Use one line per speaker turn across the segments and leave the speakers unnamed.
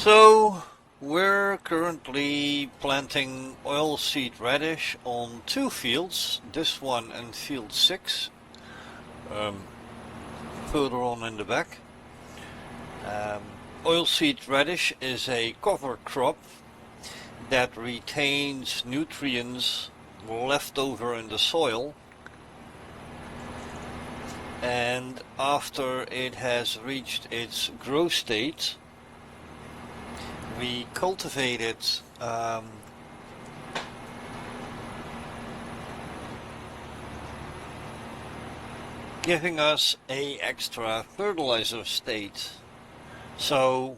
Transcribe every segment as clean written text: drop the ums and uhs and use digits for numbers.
So we're currently planting oilseed radish on two fields, this one and field 6, further on in the back. Oilseed radish is a cover crop that retains nutrients left over in the soil, and after it has reached its growth state we cultivate it giving us a extra fertilizer state. So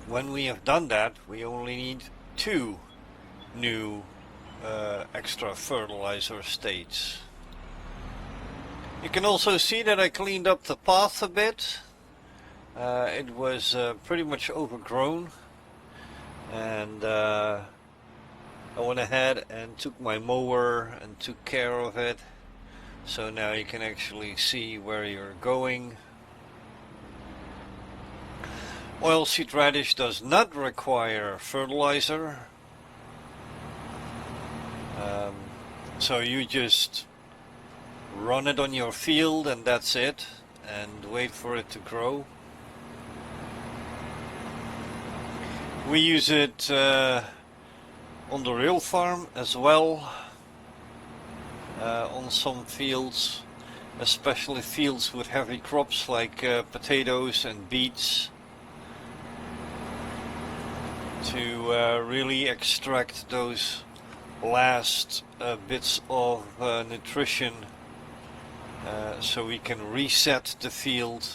when we have done that, we only need 2 new extra fertilizer states. You can also see that I cleaned up the path a bit. It was pretty much overgrown, and I went ahead and took my mower and took care of it, so now you can actually see where you're going. Oilseed radish does not require fertilizer, so you just run it on your field and that's it, and wait for it to grow. We use it on the real farm as well, on some fields, especially fields with heavy crops like potatoes and beets, to really extract those last bits of nutrition, so we can reset the field.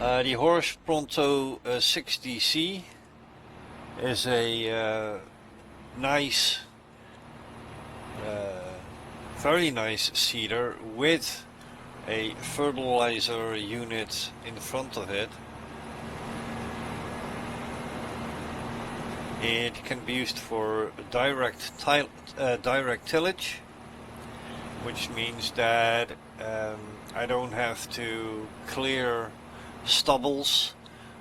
The Horse Pronto 60C is a nice, very nice seeder with a fertilizer unit in front of it. It can be used for direct tillage, which means that I don't have to clear stubbles.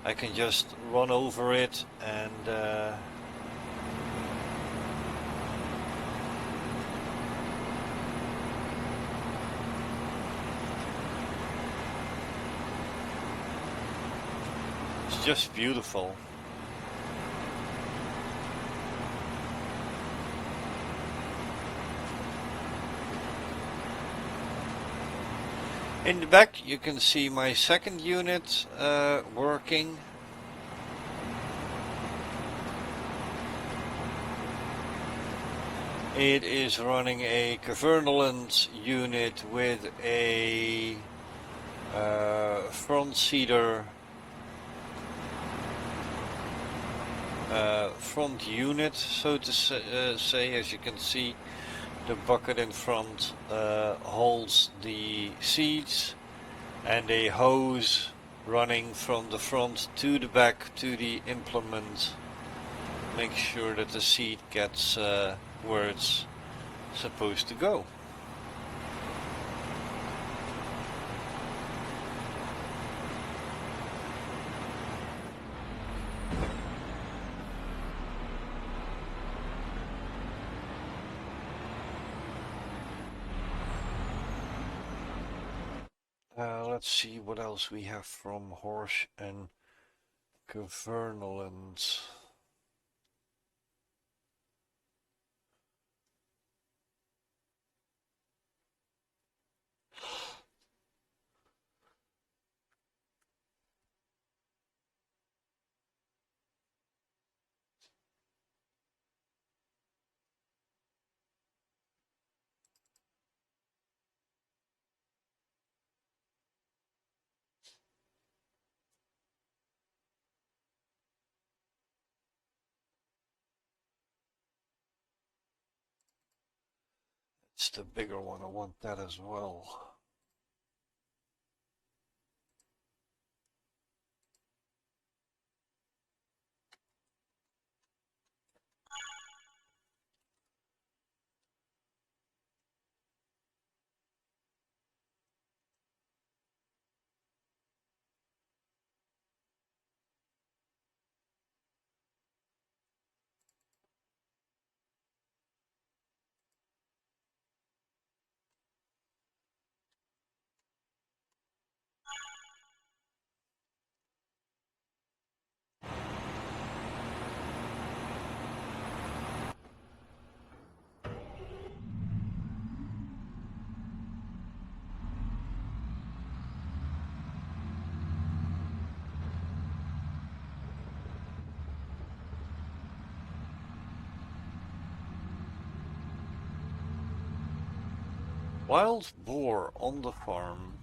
I can just run over it and it's just beautiful. In the back you can see my second unit working. It is running a Cavernaland unit with a front seeder front unit, so to say. As you can see, the bucket in front holds the seeds, and a hose running from the front to the back to the implement makes sure that the seed gets where it's supposed to go. Let's see what else we have from Horse and Cavernaland. That's the bigger one. I want that as well. Wild boar on the farm.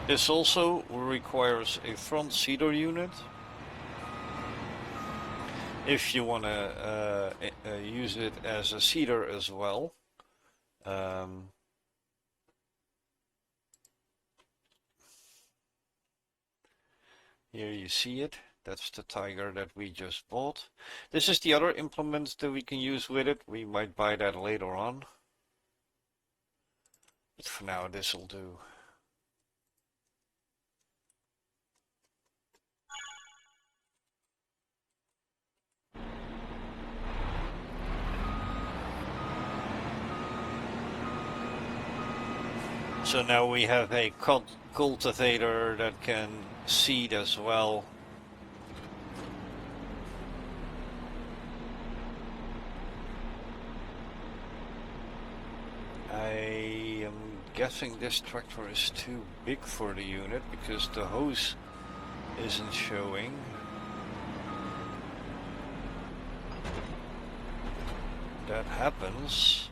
This also requires a front seeder unit. If you want to use it as a seeder as well. Here you see it. That's the Tiger that we just bought. This is the other implement that we can use with it. We might buy that later on. But for now, this will do. So now we have a cultivator that can seed as well. I am guessing this tractor is too big for the unit because the hose isn't showing. That happens.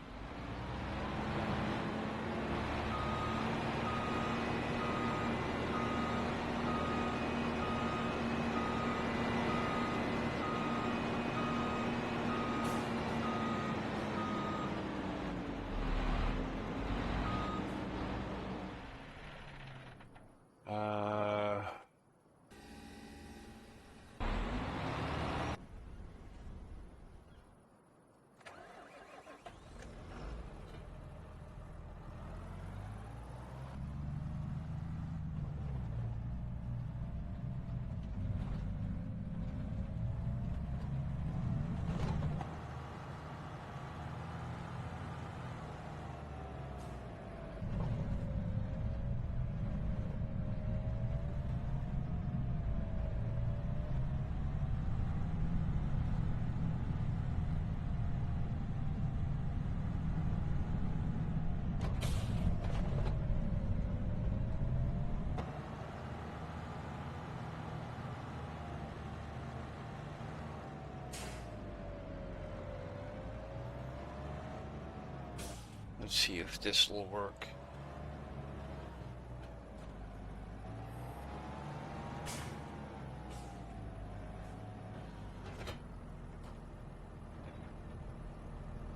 Let's see if this will work.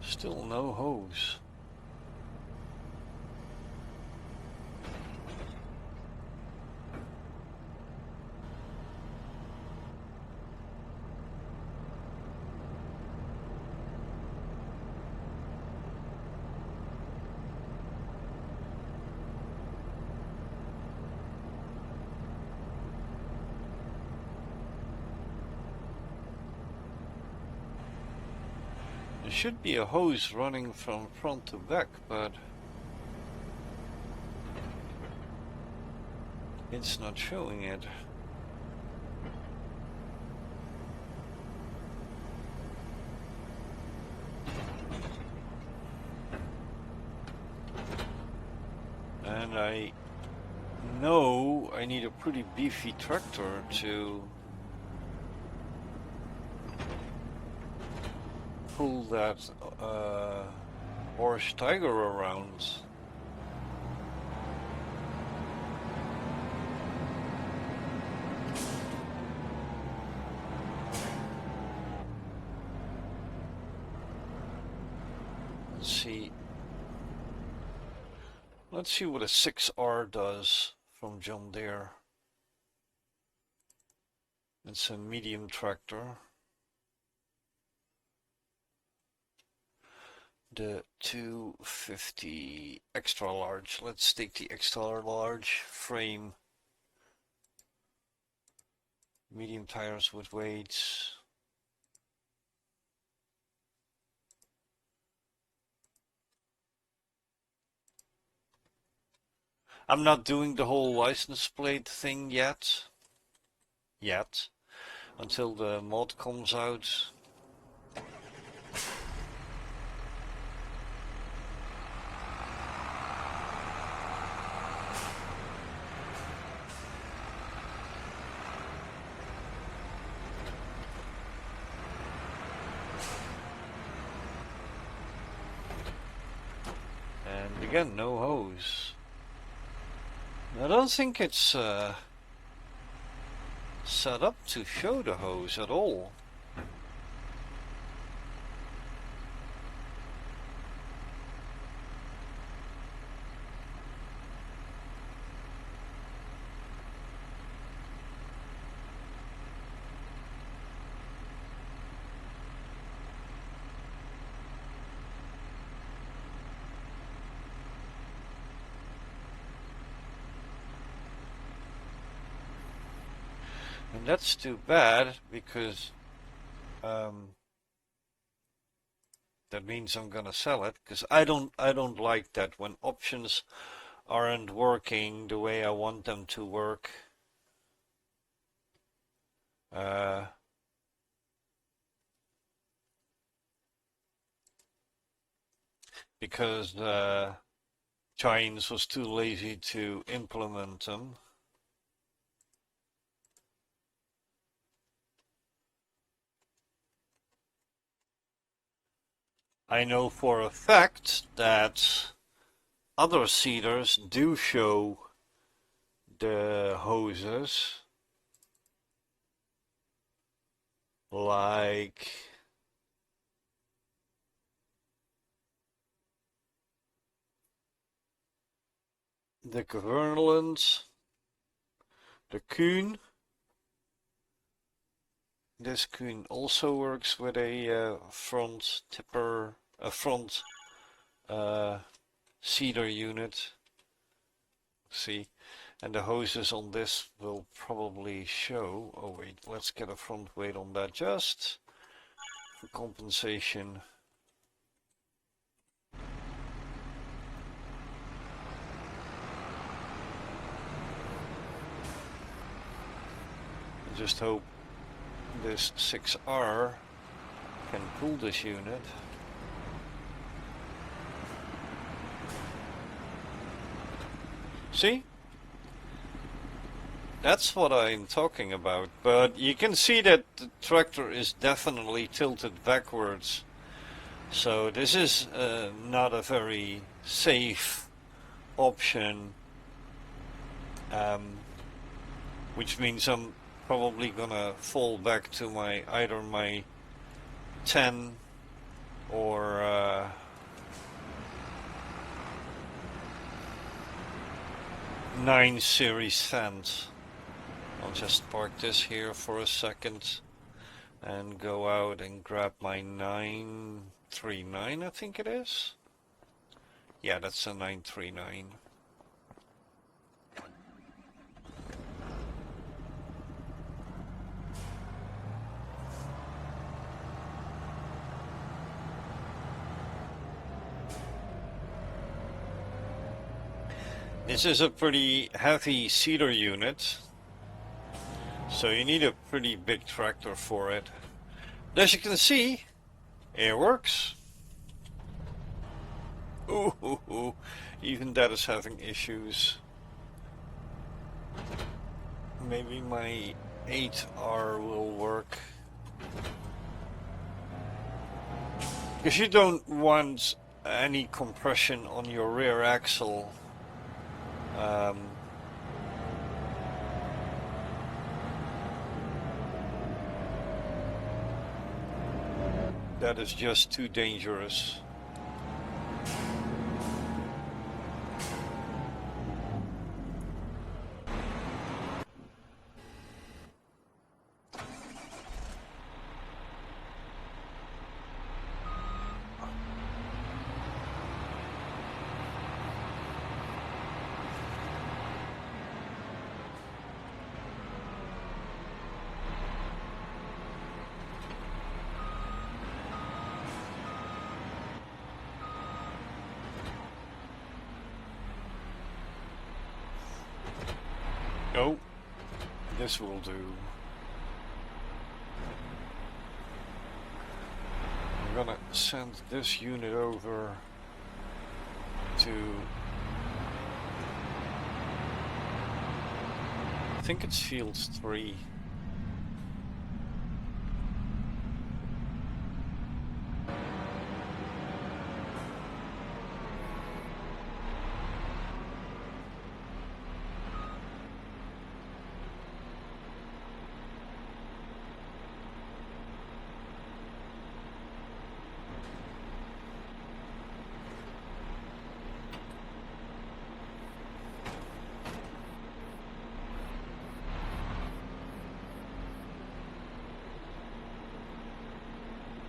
Still no hose. There should be a hose running from front to back, but it's not showing it. And I know I need a pretty beefy tractor to pull that horse tiger around. Let's see what a 6R does from John Deere. It's a medium tractor. The 250 extra large. Let's take the extra large frame. Medium tires with weights. I'm not doing the whole license plate thing yet. Until the mod comes out. And again, no hose. I don't think it's set up to show the hose at all. And that's too bad, because that means I'm gonna sell it, because I don't like that when options aren't working the way I want them to work. Because Giants was too lazy to implement them. I know for a fact that other seeders do show the hoses, like the Kverneland, the Kuhn. This Kuhn also works with a front tipper, a front seeder unit. See, and the hoses on this will probably show. Oh wait, let's get a front weight on that just for compensation. I just hope this 6R can pull this unit. See? That's what I'm talking about, but you can see that the tractor is definitely tilted backwards So this is not a very safe option, which means I'm probably gonna fall back to either my 10 or 9 series fans. I'll just park this here for a second and go out and grab my 939, I think it is. Yeah, that's a 939. This is a pretty heavy seeder unit, so you need a pretty big tractor for it. As you can see, it works. Ooh, even that is having issues. Maybe my 8R will work. Because you don't want any compression on your rear axle. That is just too dangerous. Oh, this will do. I'm gonna send this unit over to, I think it's field 3.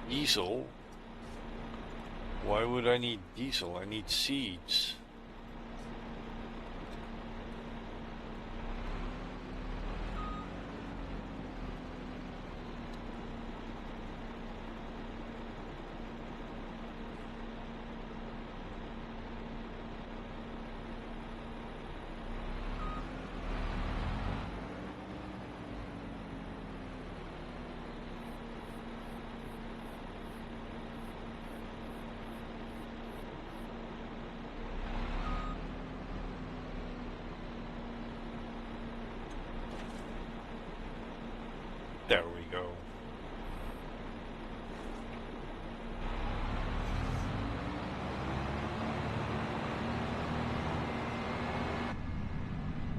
Diesel? Why would I need diesel? I need seeds. There we go.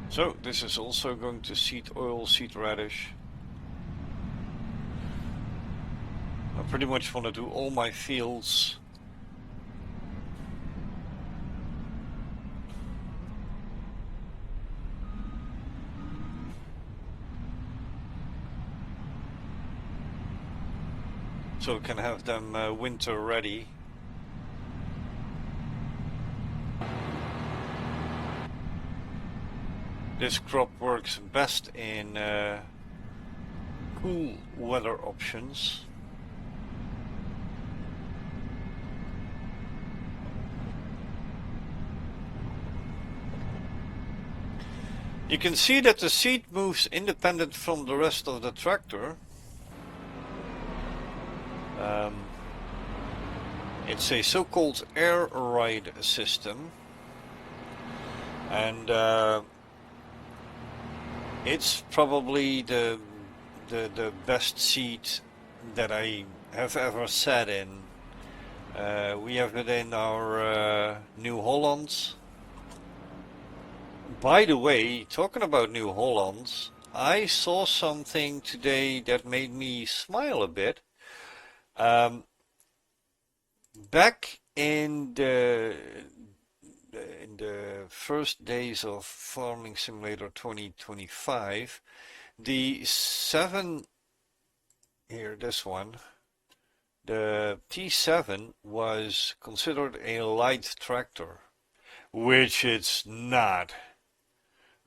So this is also going to seed oilseed radish. I pretty much want to do all my fields so we can have them winter ready. This crop works best in cool weather options. You can see that the seed moves independent from the rest of the tractor. It's a so-called air ride system, and it's probably the best seat that I have ever sat in. We have it in our New Hollands. By the way, talking about New Hollands, I saw something today that made me smile a bit. Back in the first days of Farming Simulator 2025, the 7 here, this one, the T7 was considered a light tractor, which it's not.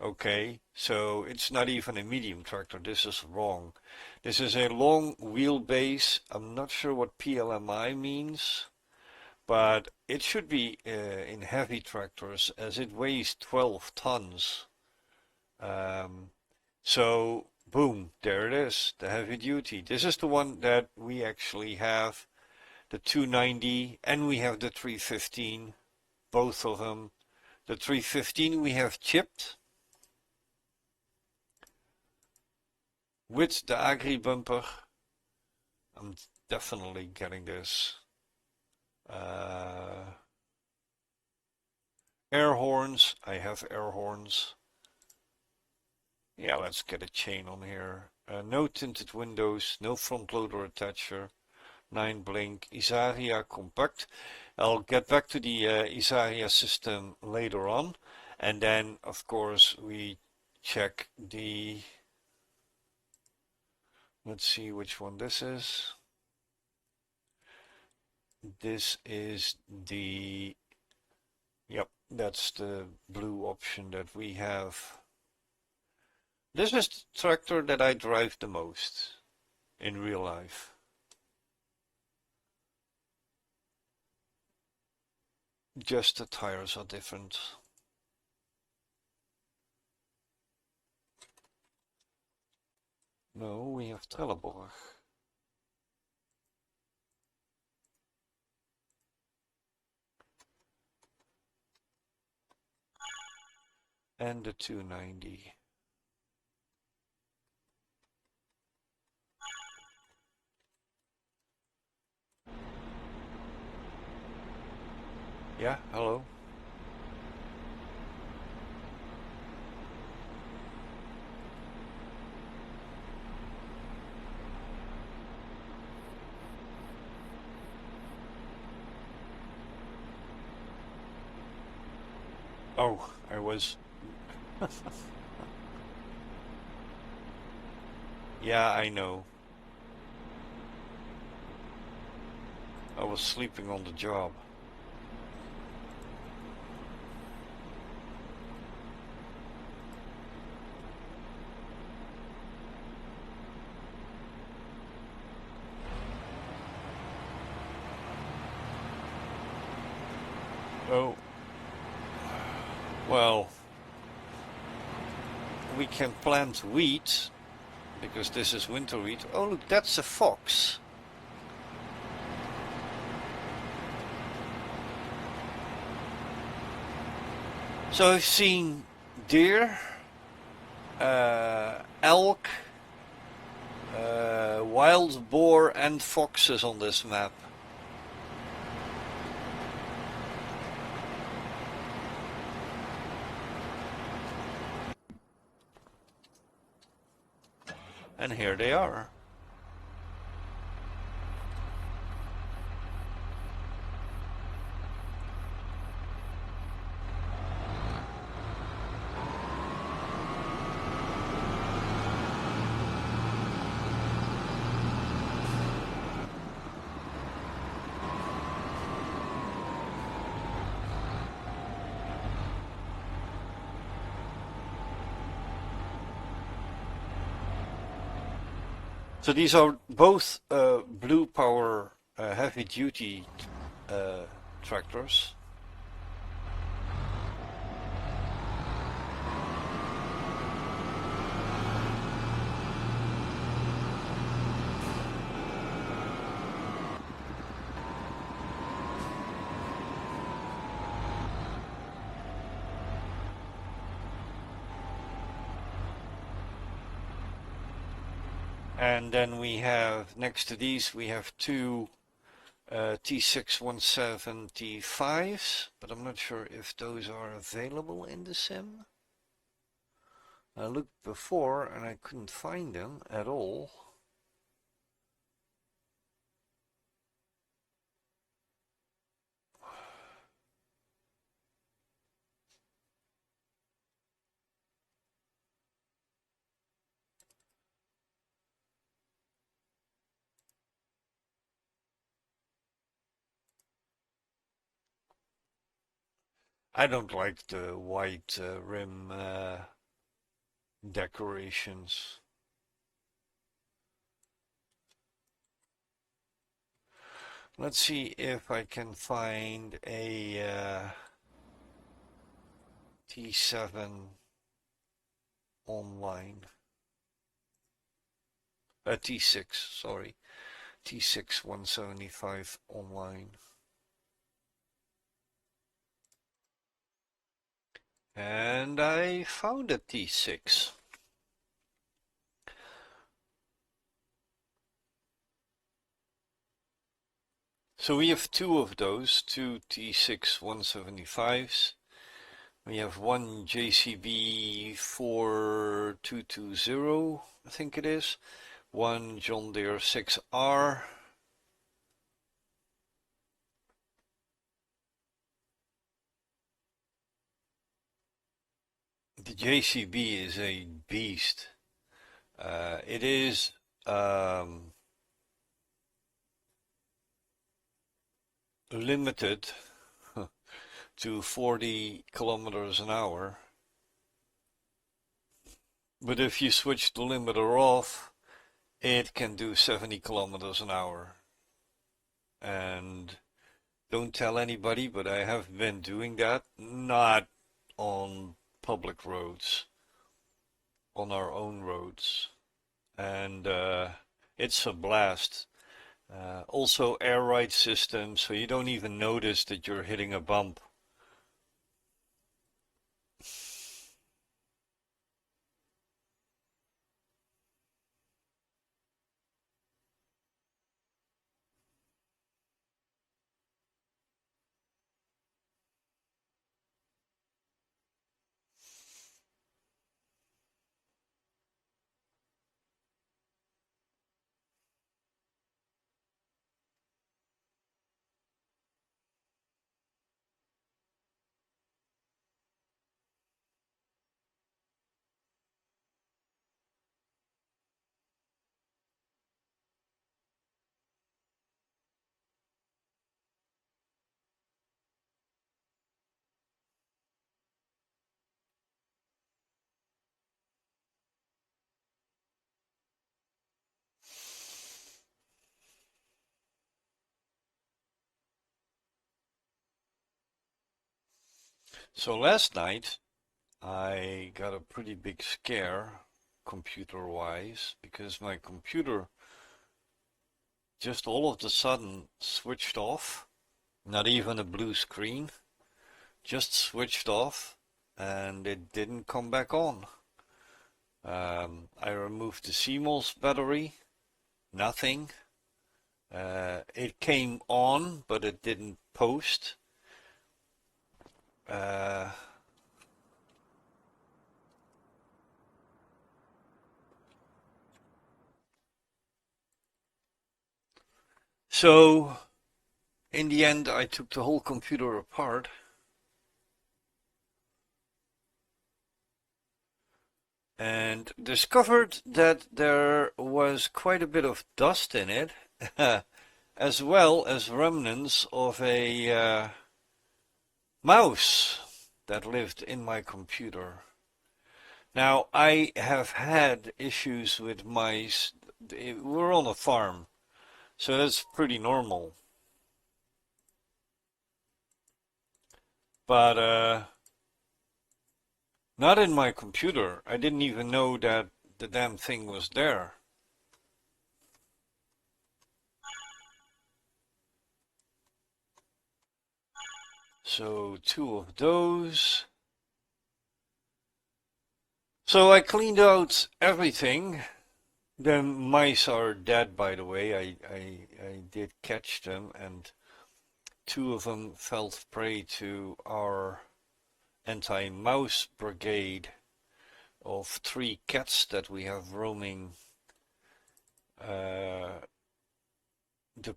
Okay, so it's not even a medium tractor. This is wrong. This is a long wheelbase. I'm not sure what PLMI means, but it should be in heavy tractors as it weighs 12 tons. So boom, there it is, the heavy duty. This is the one that we actually have, the 290, and we have the 315, both of them. The 315 we have chipped with the Agri bumper. I'm definitely getting this. Air horns, I have air horns. Yeah, let's get a chain on here. No tinted windows, no front loader attacher, 9 blink, Isaria compact. I'll get back to the Isaria system later on. And then, of course, we check the... Let's see which one this is. This is the... Yep, that's the blue option that we have. This is the tractor that I drive the most in real life. Just the tires are different. No, we have Trelleborg. And the 290. Yeah, hello. Oh, I was... Yeah, I know. I was sleeping on the job. Oh, well, we can plant wheat, because this is winter wheat. Oh, look, that's a fox. So I've seen deer, elk, wild boar and foxes on this map. And here they are. So these are both Blue Power heavy duty tractors. And then we have, next to these, we have two T617T5s, but I'm not sure if those are available in the sim. I looked before and I couldn't find them at all. I don't like the white rim decorations. Let's see if I can find a T7 online. T6, sorry. T6 175 online. And I found a T6. So we have two of those, two T6 175s. We have one JCB 4220, I think it is. One John Deere 6R. The JCB is a beast. It is limited to 40 kilometers an hour. But if you switch the limiter off, it can do 70 kilometers an hour. And don't tell anybody, but I have been doing that, not on public roads, on our own roads. And it's a blast. Also air ride system, so you don't even notice that you're hitting a bump. So last night I got a pretty big scare computer-wise because my computer just all of a sudden switched off, not even a blue screen, just switched off and it didn't come back on. I removed the CMOS battery, nothing. It came on, but it didn't post. So in the end, I took the whole computer apart and discovered that there was quite a bit of dust in it, as well as remnants of a mouse that lived in my computer. Now, I have had issues with mice. We're on a farm, so that's pretty normal. But not in my computer. I didn't even know that the damn thing was there. So two of those. So I cleaned out everything The mice are dead, by the way. I did catch them, and two of them fell prey to our anti-mouse brigade of 3 cats that we have roaming the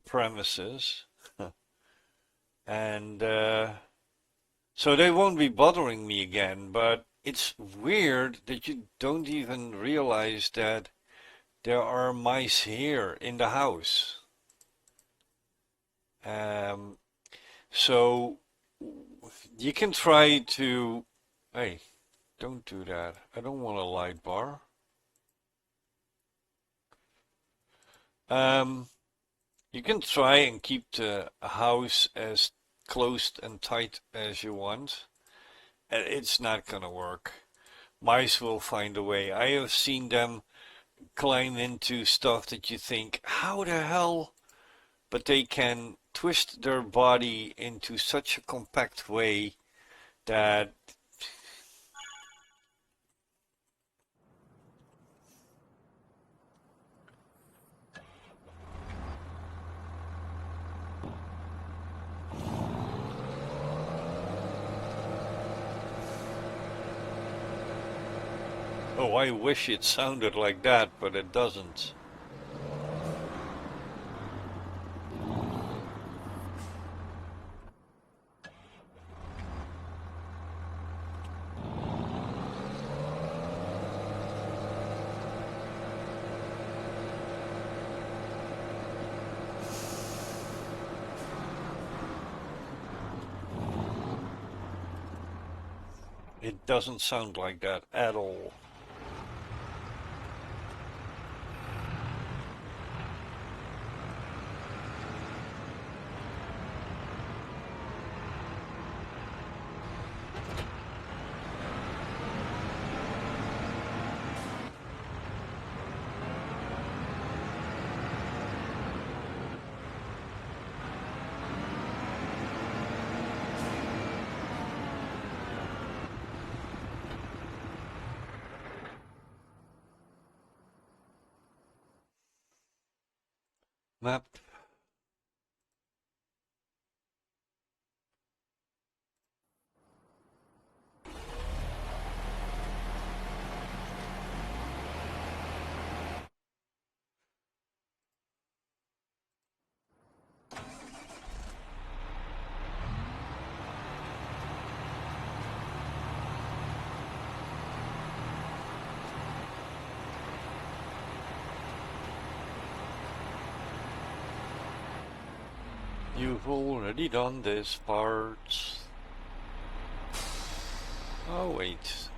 premises. And so they won't be bothering me again, but it's weird that you don't even realize that there are mice here in the house. So you can try to, hey, don't do that. I don't want a light bar. You can try and keep the house as closed and tight as you want. It's not gonna work. Mice will find a way. I have seen them climb into stuff that you think, how the hell? But they can twist their body into such a compact way that oh, I wish it sounded like that, but it doesn't. It doesn't sound like that at all. Map. You've already done this part. Oh, wait.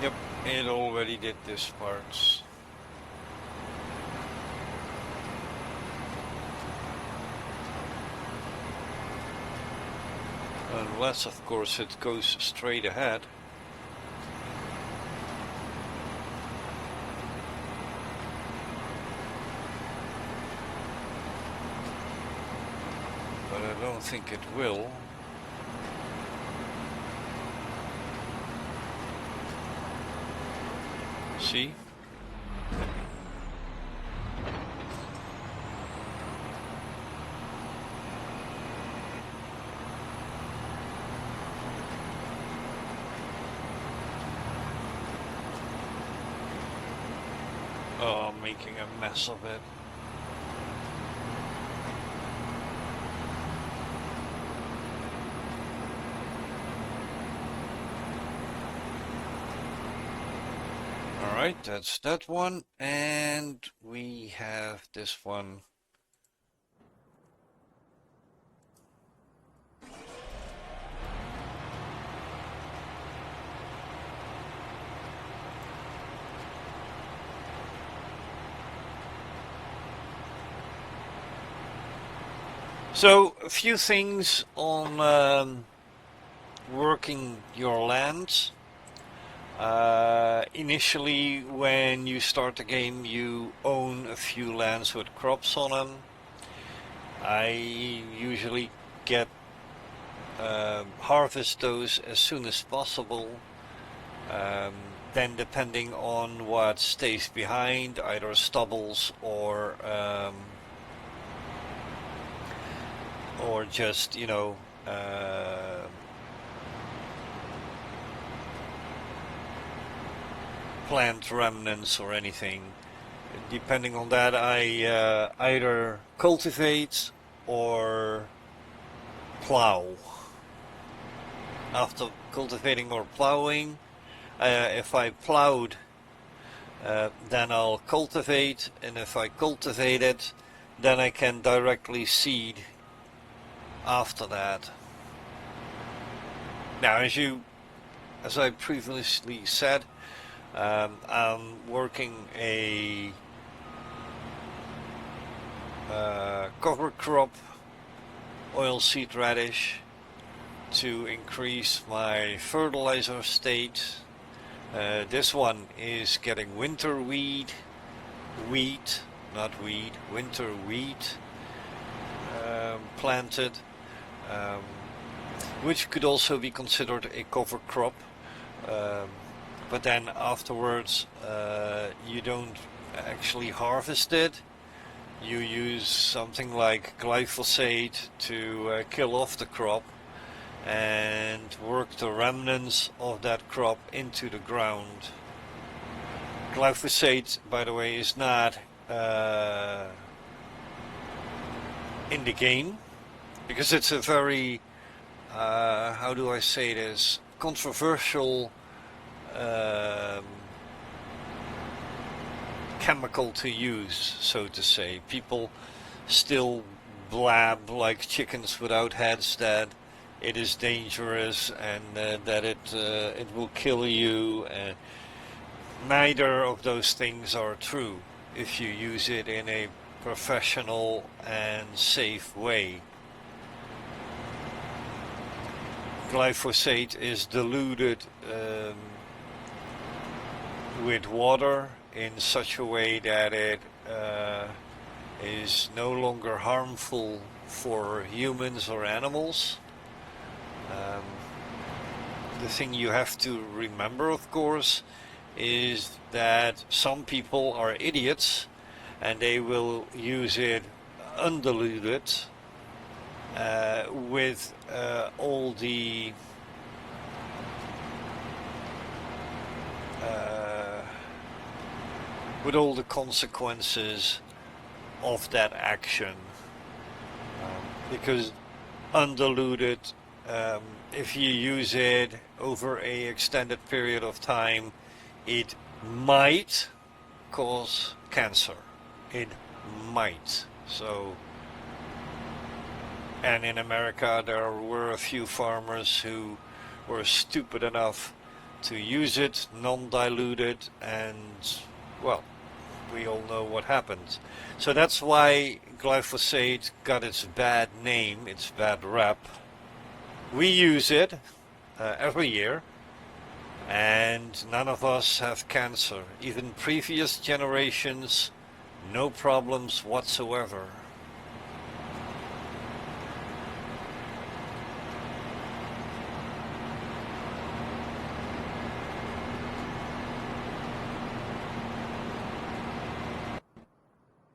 Yep, it already did this part. Unless, of course, it goes straight ahead. But I don't think it will. See? Oh, I'm making a mess of it. Alright, that's that one, and we have this one. So, a few things on working your land. Initially, when you start the game, you own a few lands with crops on them. I usually get harvest those as soon as possible. Then depending on what stays behind, either stubbles or just, you know, plant remnants or anything. Depending on that, I either cultivate or plow. After cultivating or plowing, if I plowed, then I'll cultivate, and if I cultivate it, then I can directly seed after that. Now, as I previously said, I'm working a cover crop oilseed radish to increase my fertilizer state. This one is getting winter wheat, planted, which could also be considered a cover crop. But then afterwards you don't actually harvest it. You use something like glyphosate to kill off the crop and work the remnants of that crop into the ground. Glyphosate, by the way, is not in the game, because it's a very, how do I say this, controversial chemical to use, so to say. People still blab like chickens without heads that it is dangerous and that it will kill you. Neither of those things are true if you use it in a professional and safe way. Glyphosate is diluted with water in such a way that it is no longer harmful for humans or animals. The thing you have to remember, of course, is that some people are idiots and they will use it undiluted with all the consequences of that action, because undiluted, if you use it over a extended period of time, it might cause cancer. It might. So, and in America there were a few farmers who were stupid enough to use it non-diluted, and well, we all know what happened. So that's why glyphosate got its bad name, its bad rap. We use it every year, and none of us have cancer. Even previous generations, no problems whatsoever.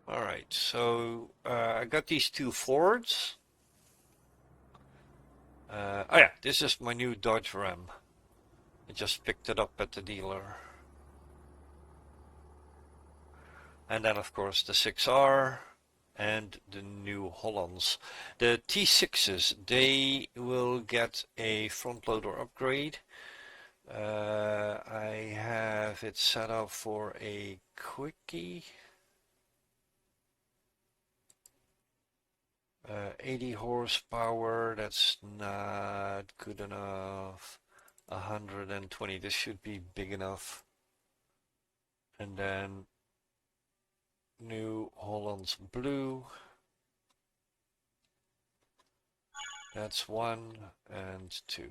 Alright, so I got these two Fords. Oh yeah, this is my new Dodge Ram. I just picked it up at the dealer. And then of course the 6R and the New Hollands. The T6s, they will get a front loader upgrade. I have it set up for a quickie. 80 horsepower, that's not good enough. 120, this should be big enough. And then New Holland's blue, that's 1 and 2.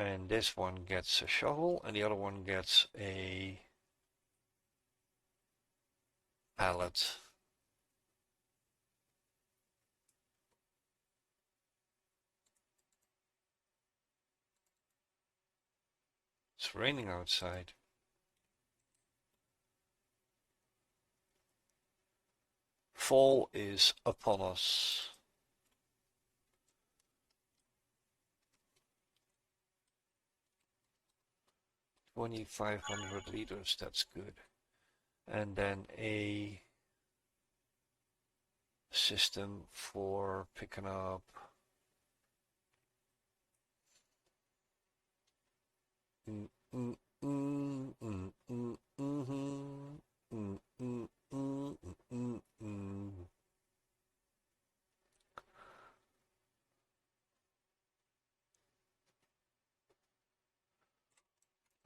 And this one gets a shovel, and the other one gets a pallet. It's raining outside. Fall is upon us. 2,500 liters, that's good. And then a system for picking up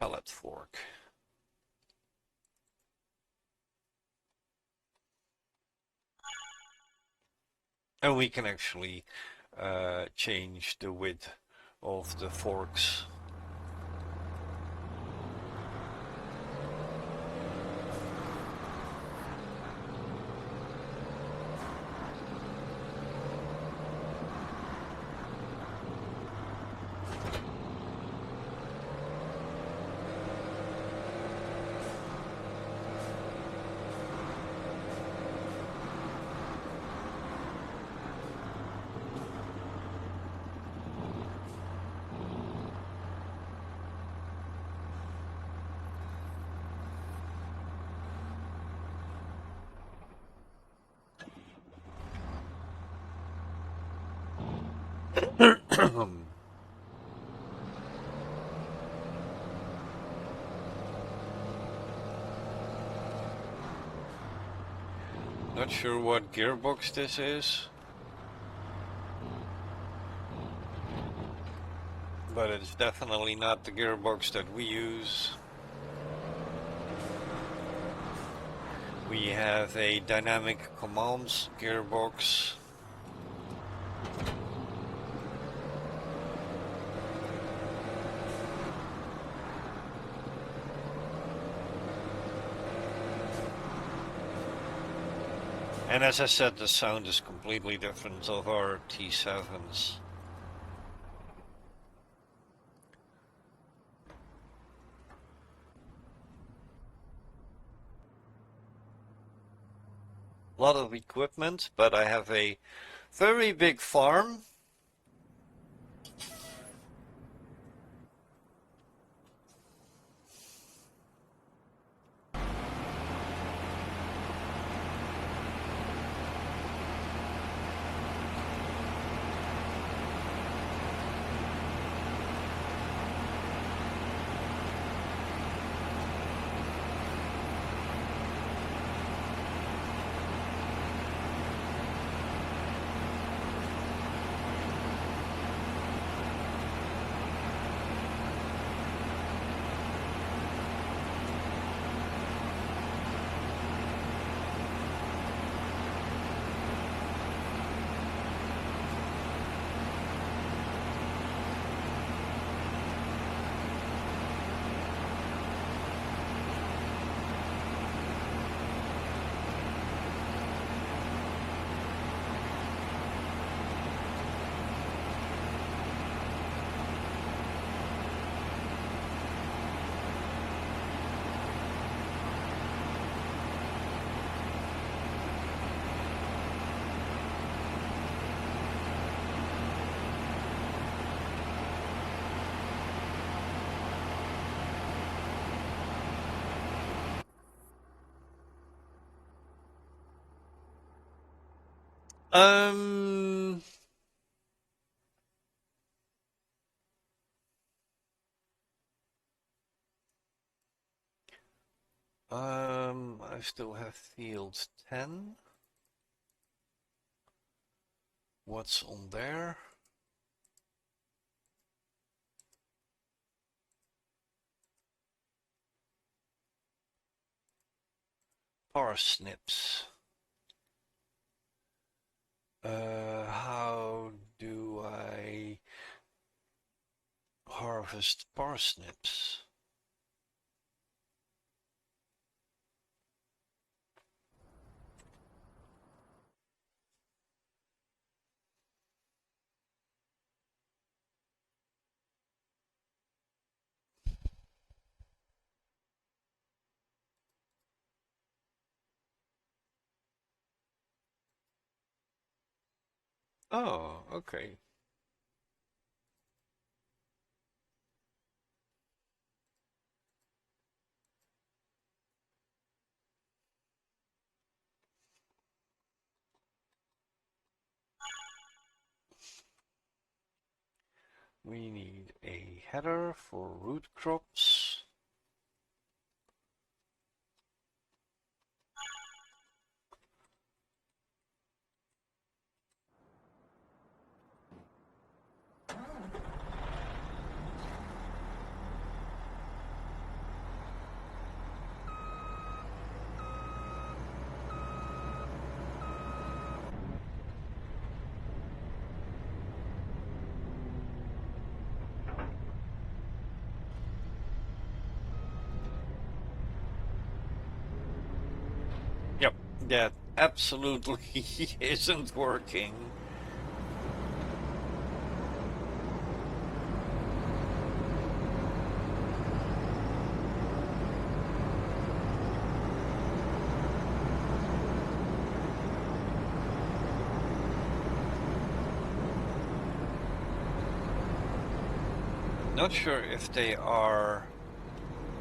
pallet fork. And we can actually change the width of the forks. Not sure what gearbox this is, but it's definitely not the gearbox that we use. We have a dynamic commands gearbox. And as I said, the sound is completely different of our T7s. A lot of equipment, but I have a very big farm. Um, I still have field 10. What's on there? Parsnips. How do I harvest parsnips. Oh, okay. We need a header for root crops. Yep, that absolutely isn't working. Not sure if they are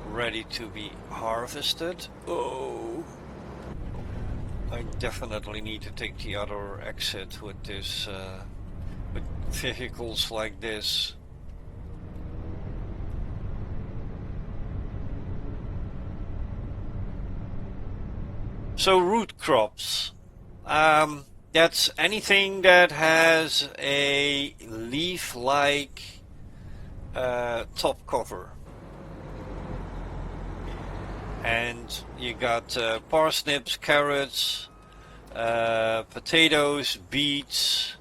ready to be harvested. Oh, I definitely need to take the other exit with this, with vehicles like this. So root crops. That's anything that has a leaf-like top cover. And you got parsnips, carrots, potatoes, beets,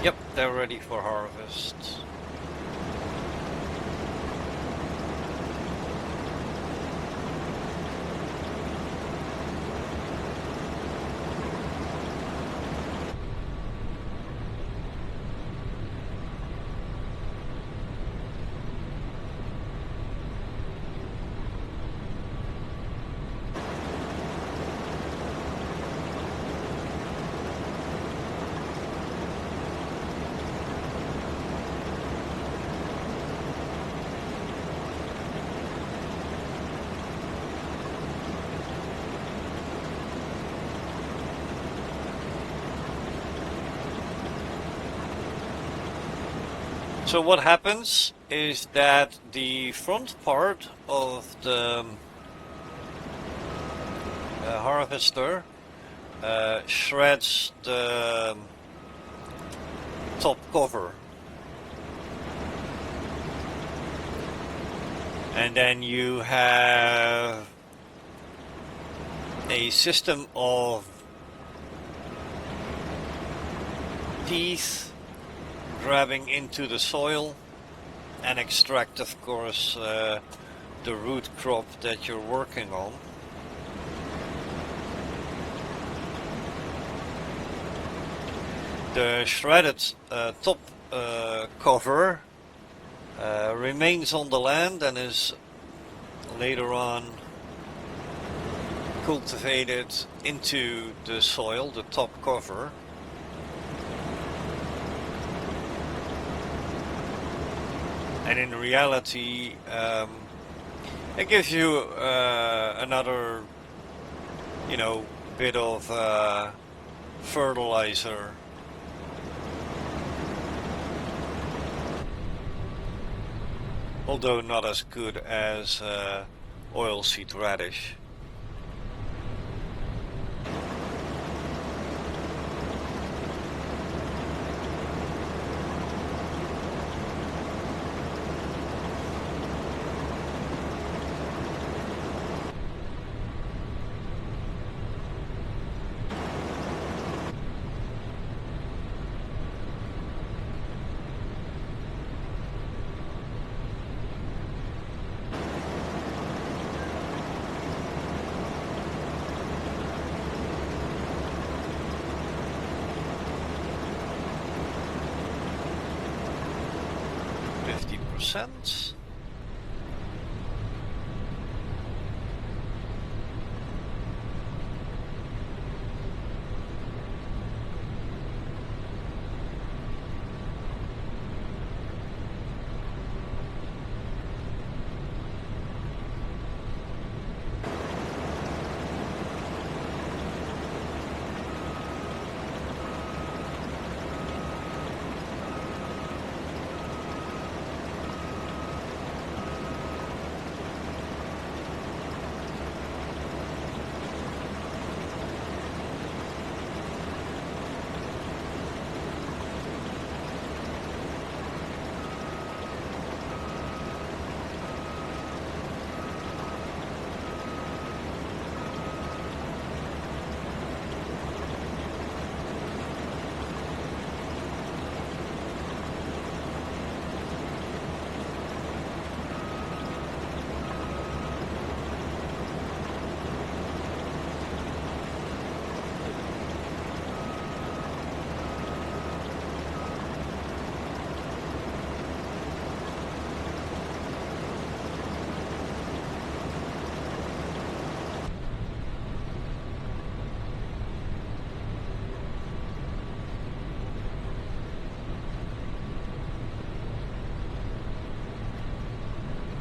yep, they're ready for harvest. So what happens is that the front part of the harvester shreds the top cover, and then you have a system of teeth grabbing into the soil and extract, of course, the root crop that you're working on. The shredded top cover remains on the land and is later on cultivated into the soil, the top cover. And in reality, it gives you another, bit of fertilizer. Although not as good as oilseed radish. %.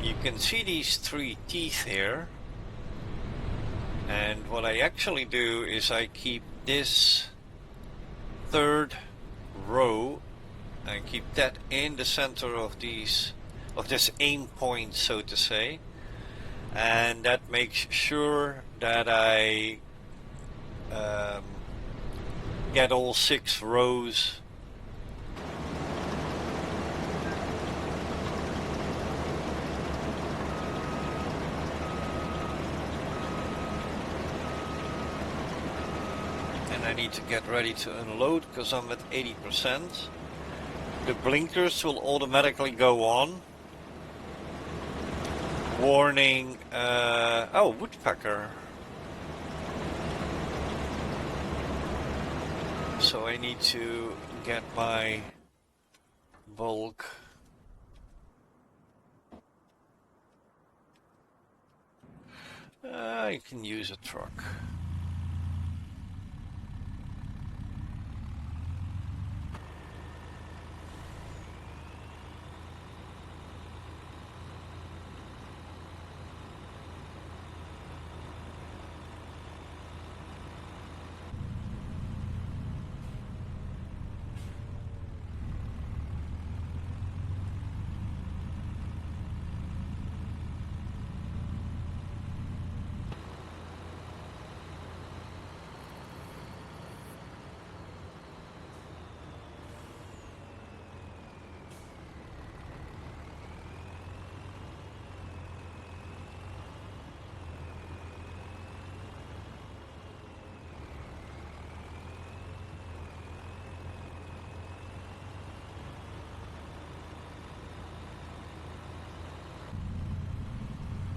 You can see these 3 teeth here, and what I actually do is I keep this 3rd row and keep that in the center of this aim point, so to say, and that makes sure that I get all 6 rows I need to get ready to unload because I'm at 80%. The blinkers will automatically go on. Warning, oh, woodpecker. So I need to get my bulk. I can use a truck.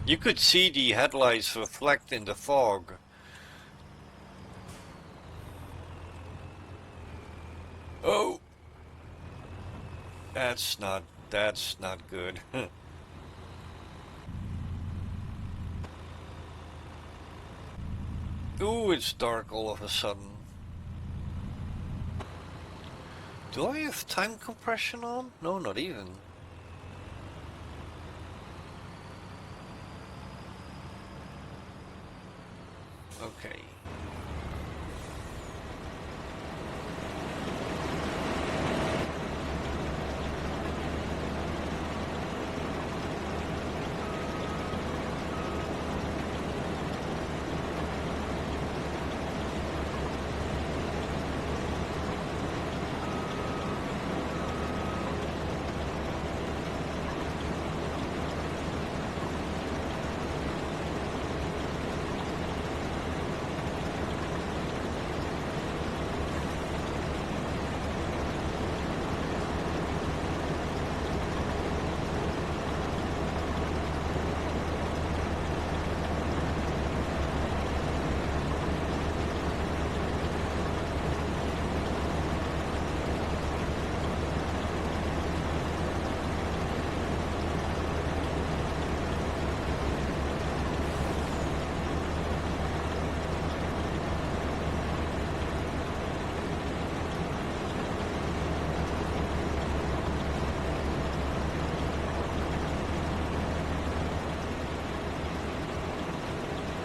You could see the headlights reflect in the fog. Oh, that's not good. Ooh, it's dark all of a sudden. Do I have time compression on? No, not even. Okay.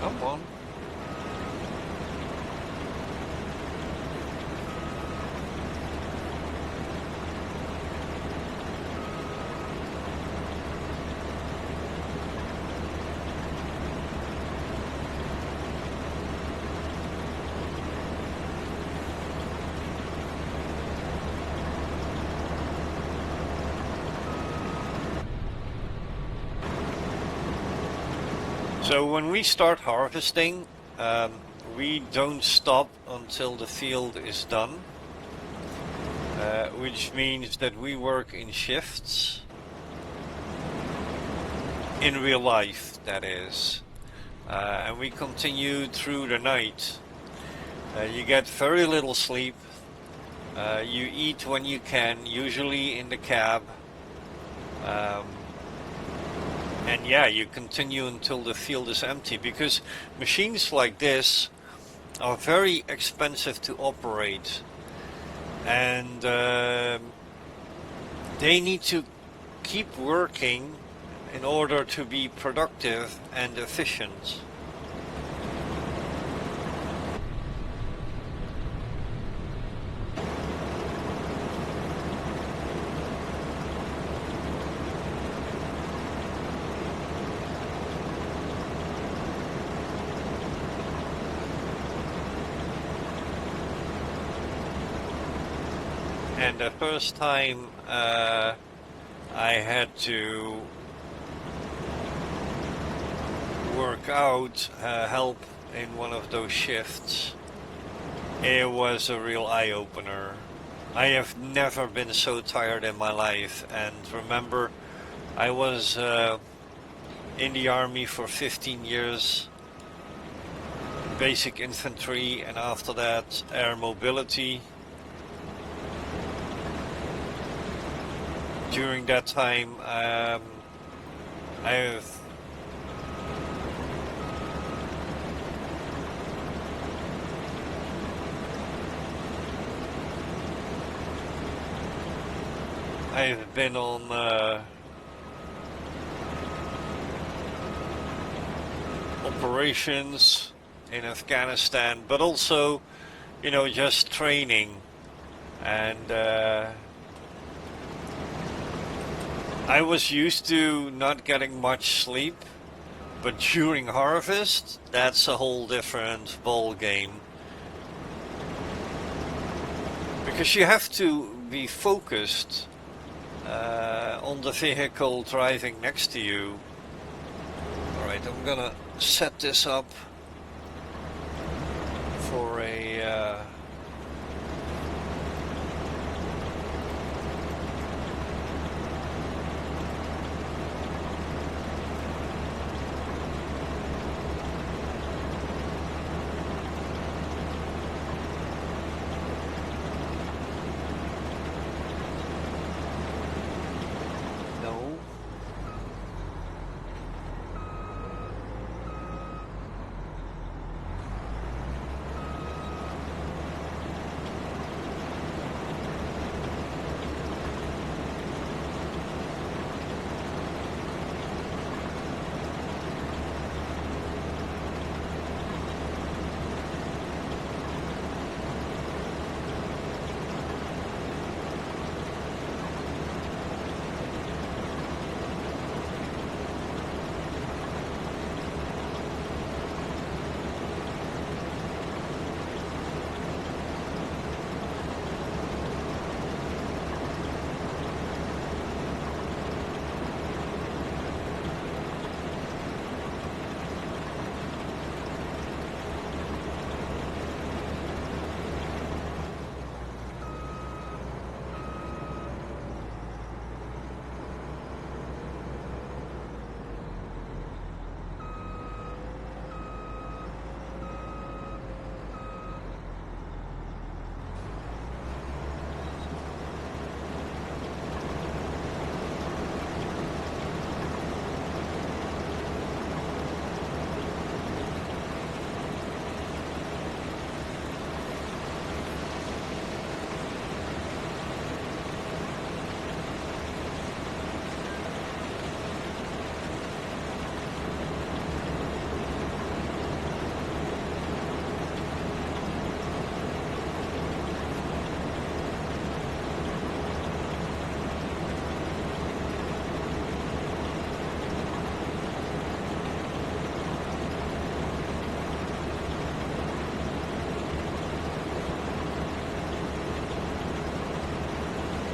Come on. So when we start harvesting, we don't stop until the field is done, which means that we work in shifts, in real life that is, and we continue through the night. You get very little sleep, you eat when you can, usually in the cab. And yeah, you continue until the field is empty, because machines like this are very expensive to operate, and they need to keep working in order to be productive and efficient. And the first time I had to work out, help in one of those shifts, it was a real eye-opener. I have never been so tired in my life, and remember, I was in the army for 15 years, basic infantry, and after that air mobility. During that time, I've been on operations in Afghanistan, but also, you know, just training, and I was used to not getting much sleep, but during harvest, that's a whole different ball game. Because you have to be focused on the vehicle driving next to you. Alright, I'm gonna set this up for a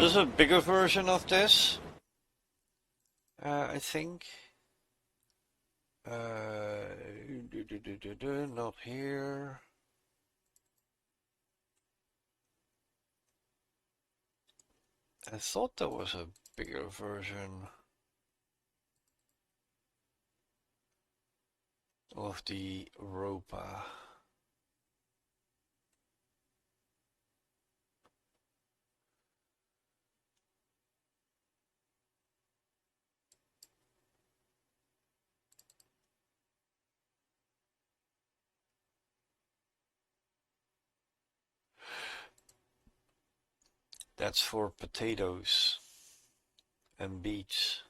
There's a bigger version of this, I think. Not here. I thought there was a bigger version of the ROPA. That's for potatoes and beets.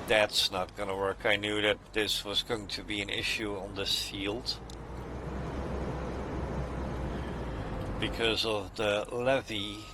That's not gonna work. I knew that this was going to be an issue on this field because of the levee.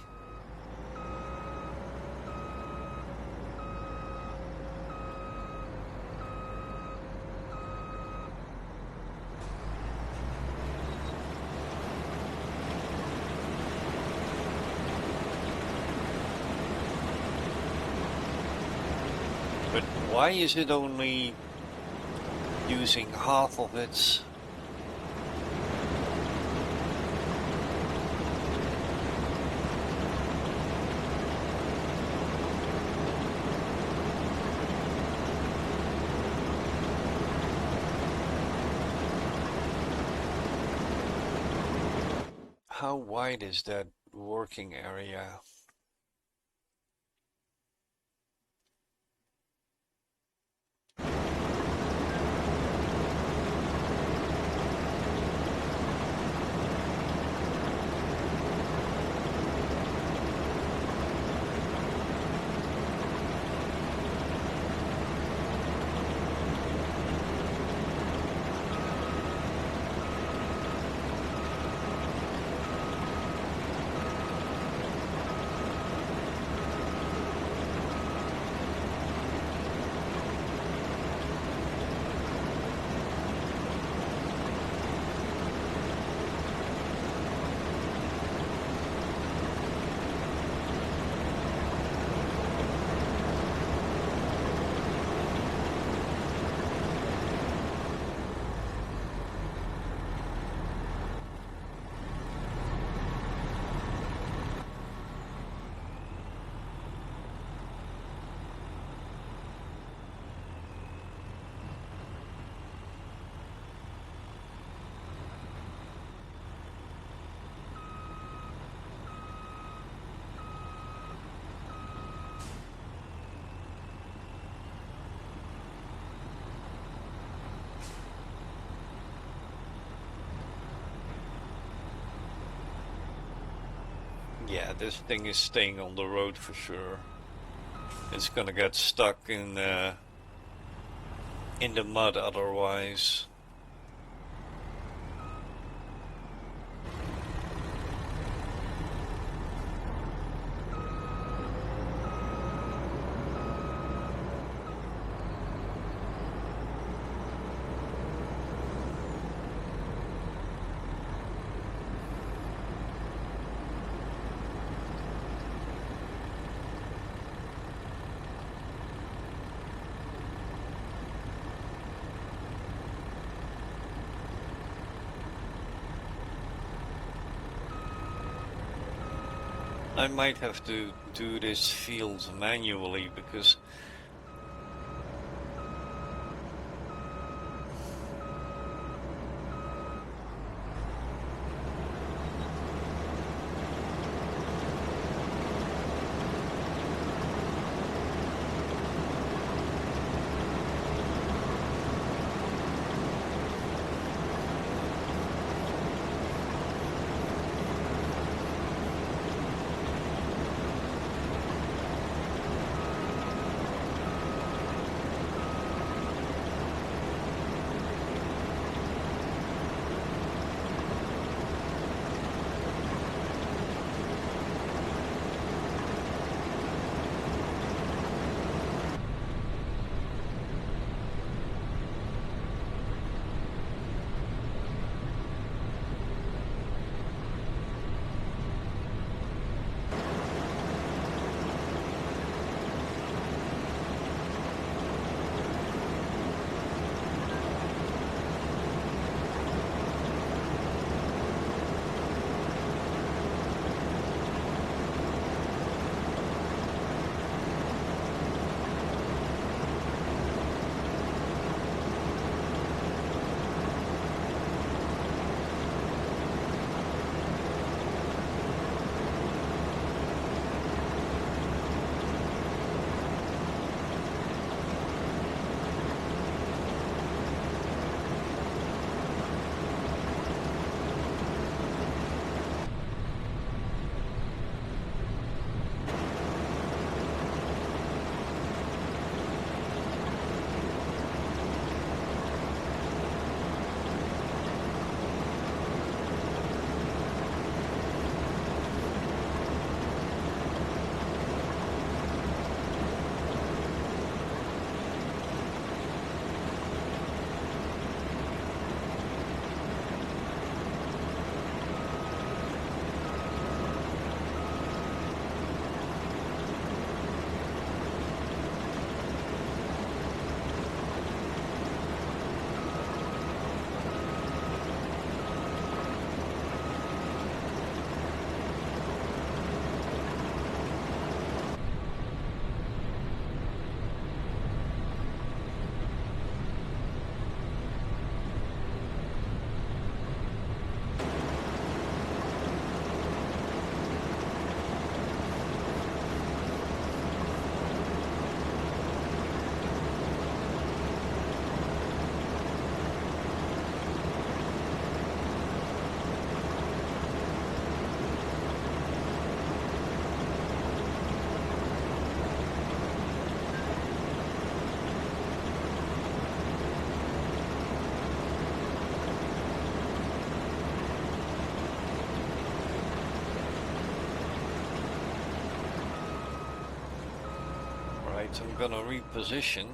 Why is it only using half of its? How wide is that working area? Yeah, this thing is staying on the road for sure. It's gonna get stuck in the mud otherwise. I might have to do this field manually because So I'm gonna reposition.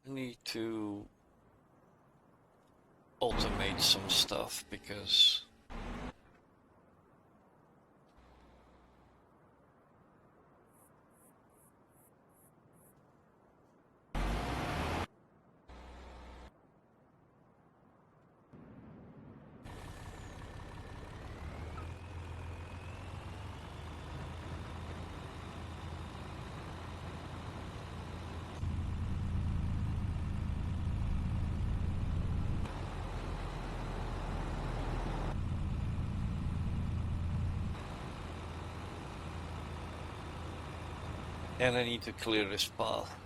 I need to automate some stuff because and I need to clear this path.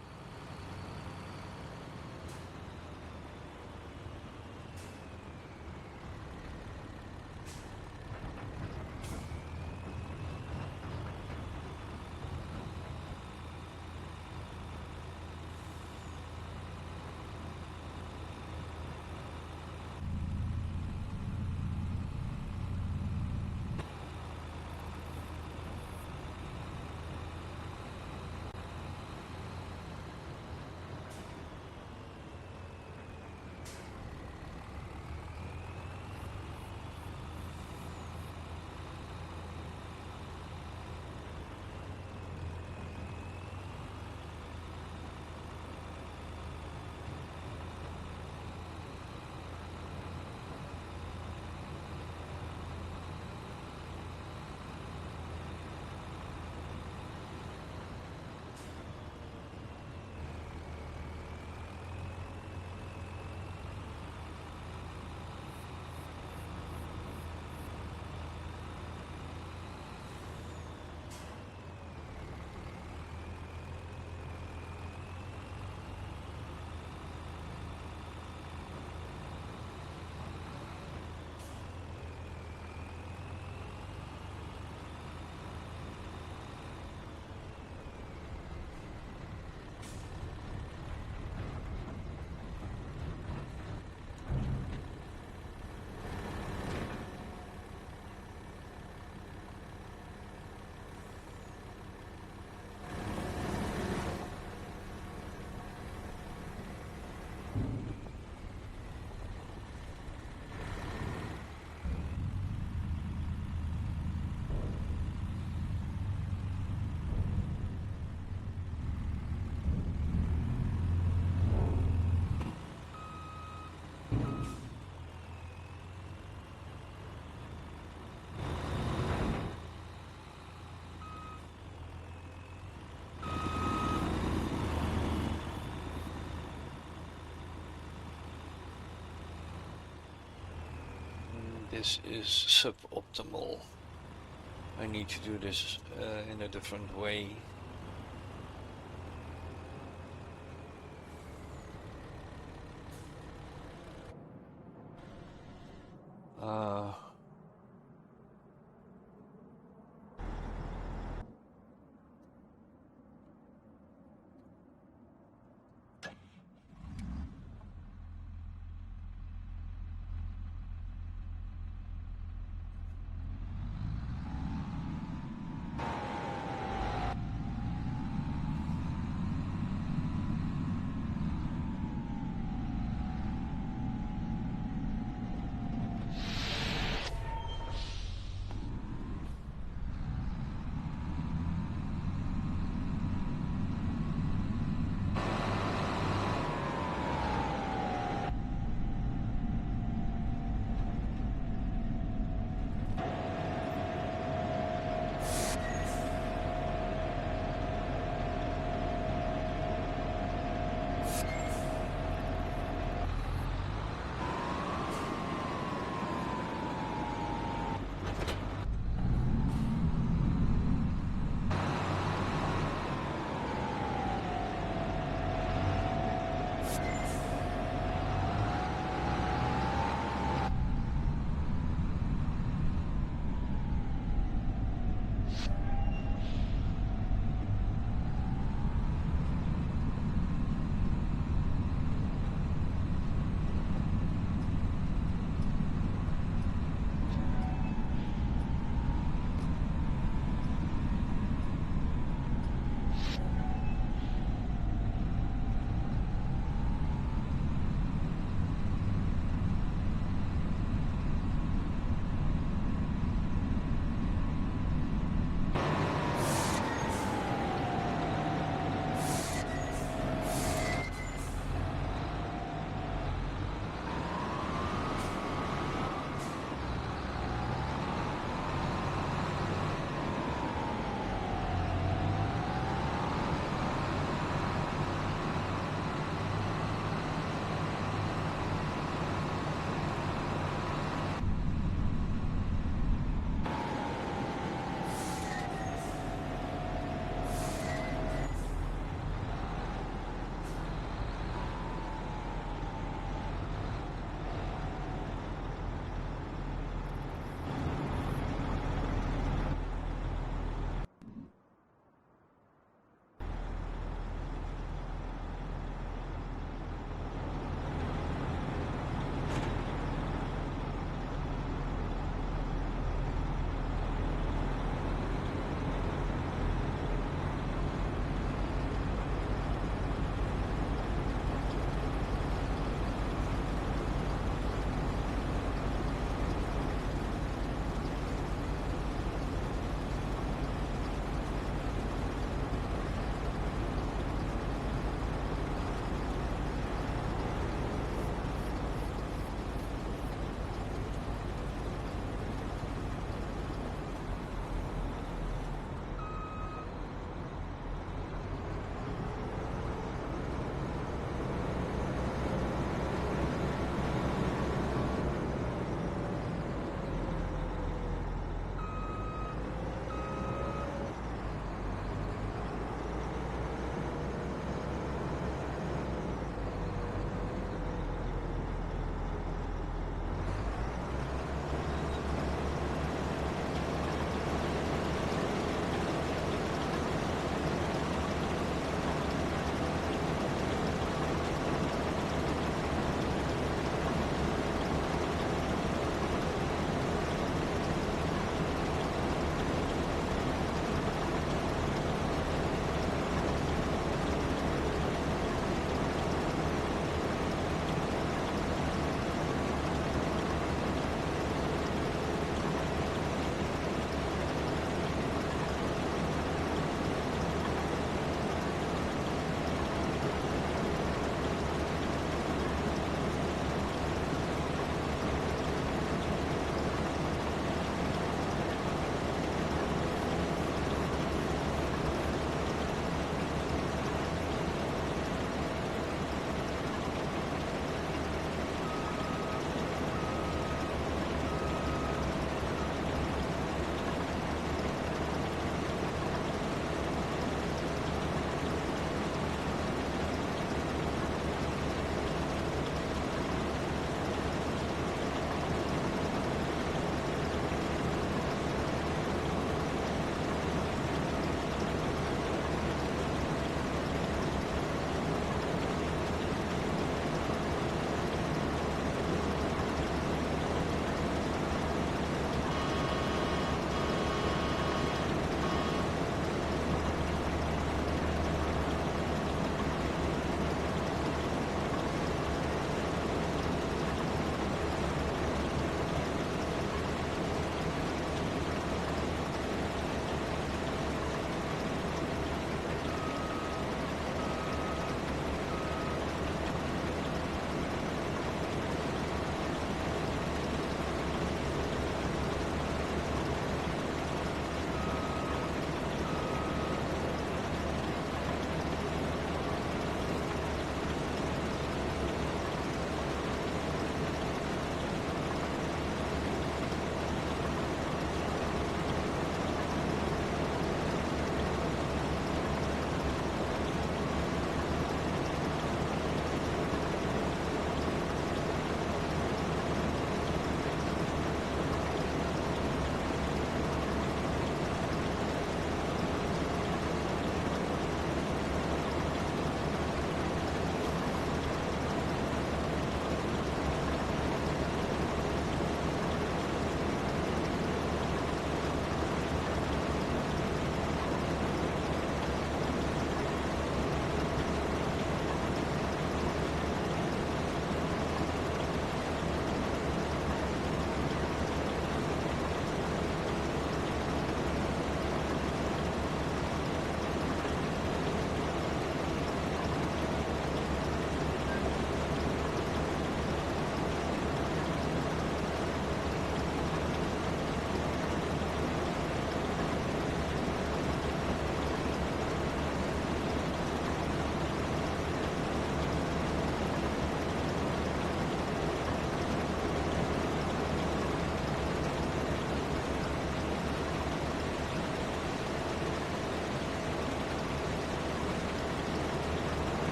this is suboptimal. I need to do this in a different way.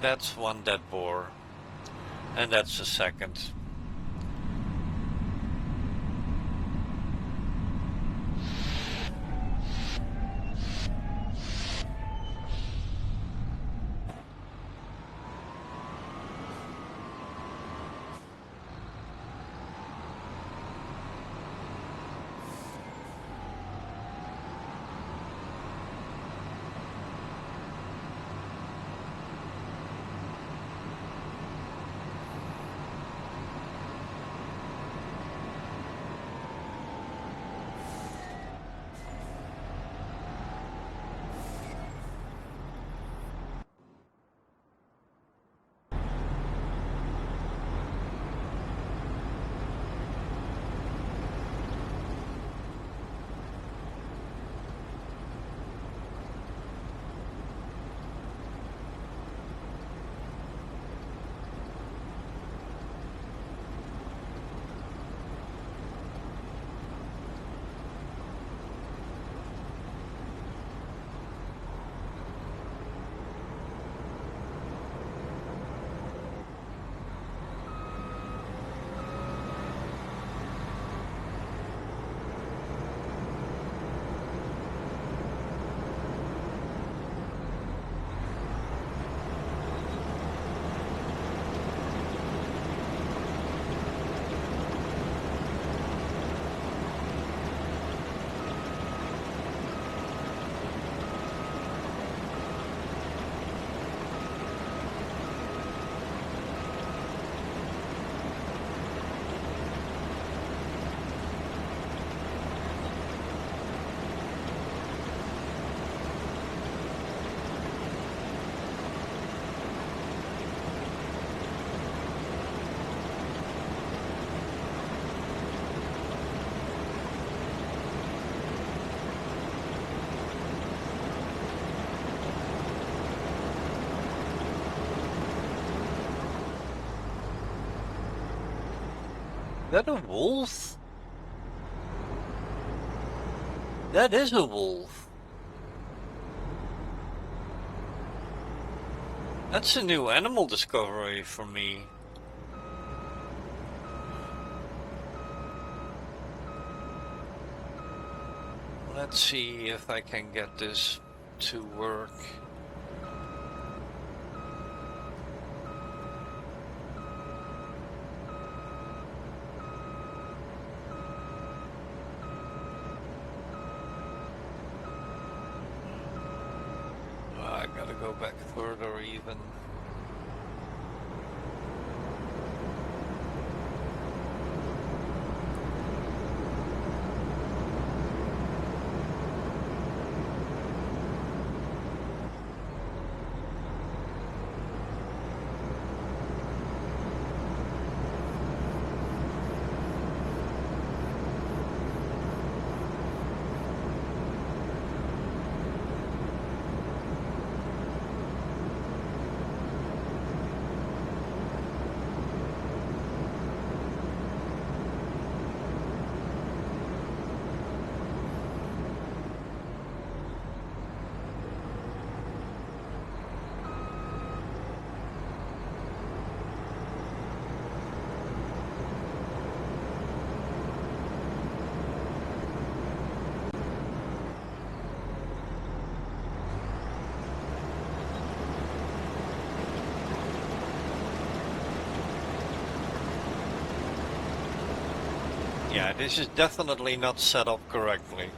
That's one dead boar. And that's the second. Is that a wolf? That is a wolf. That's a new animal discovery for me. Let's see if I can get this to work. I gotta go back further even. Yeah, this is definitely not set up correctly.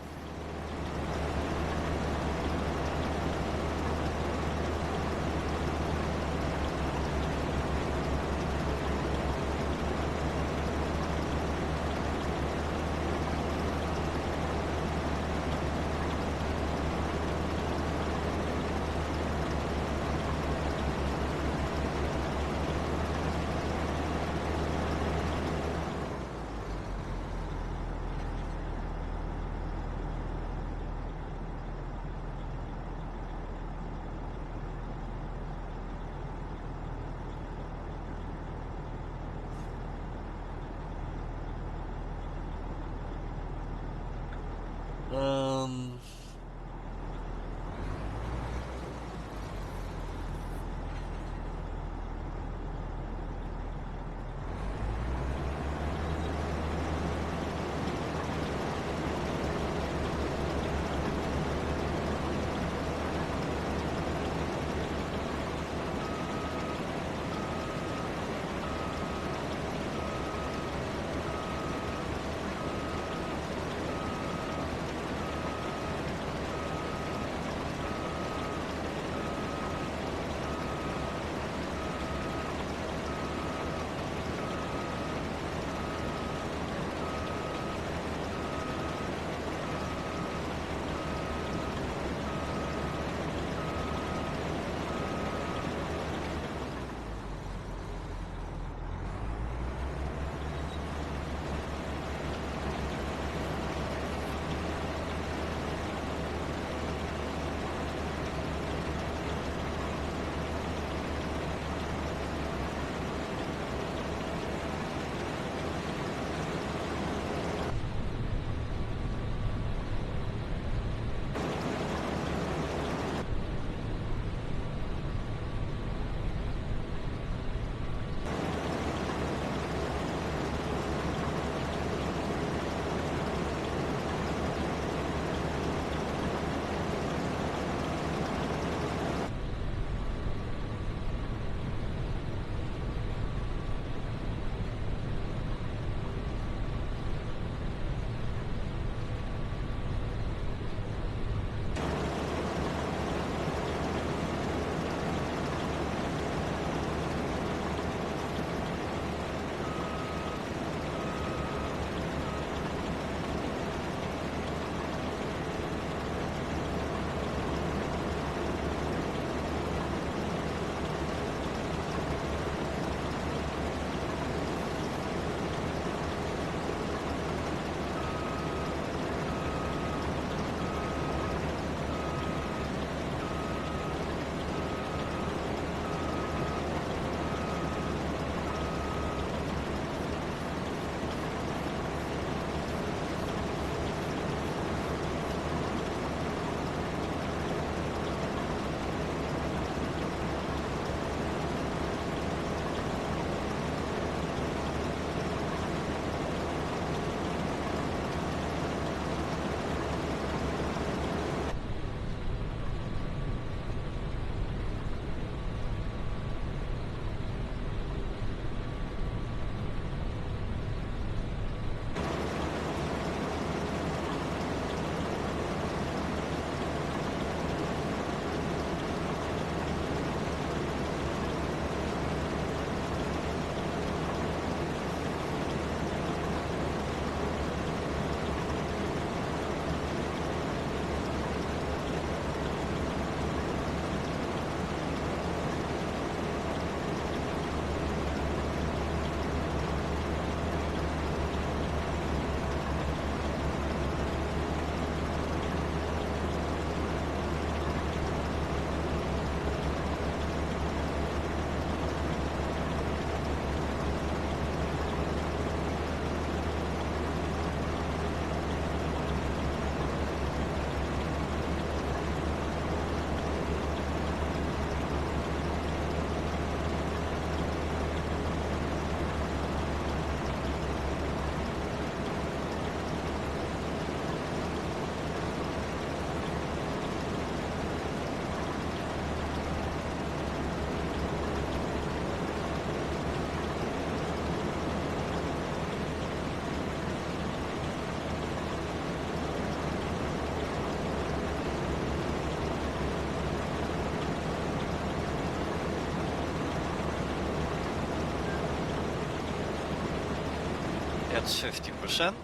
That's 50%.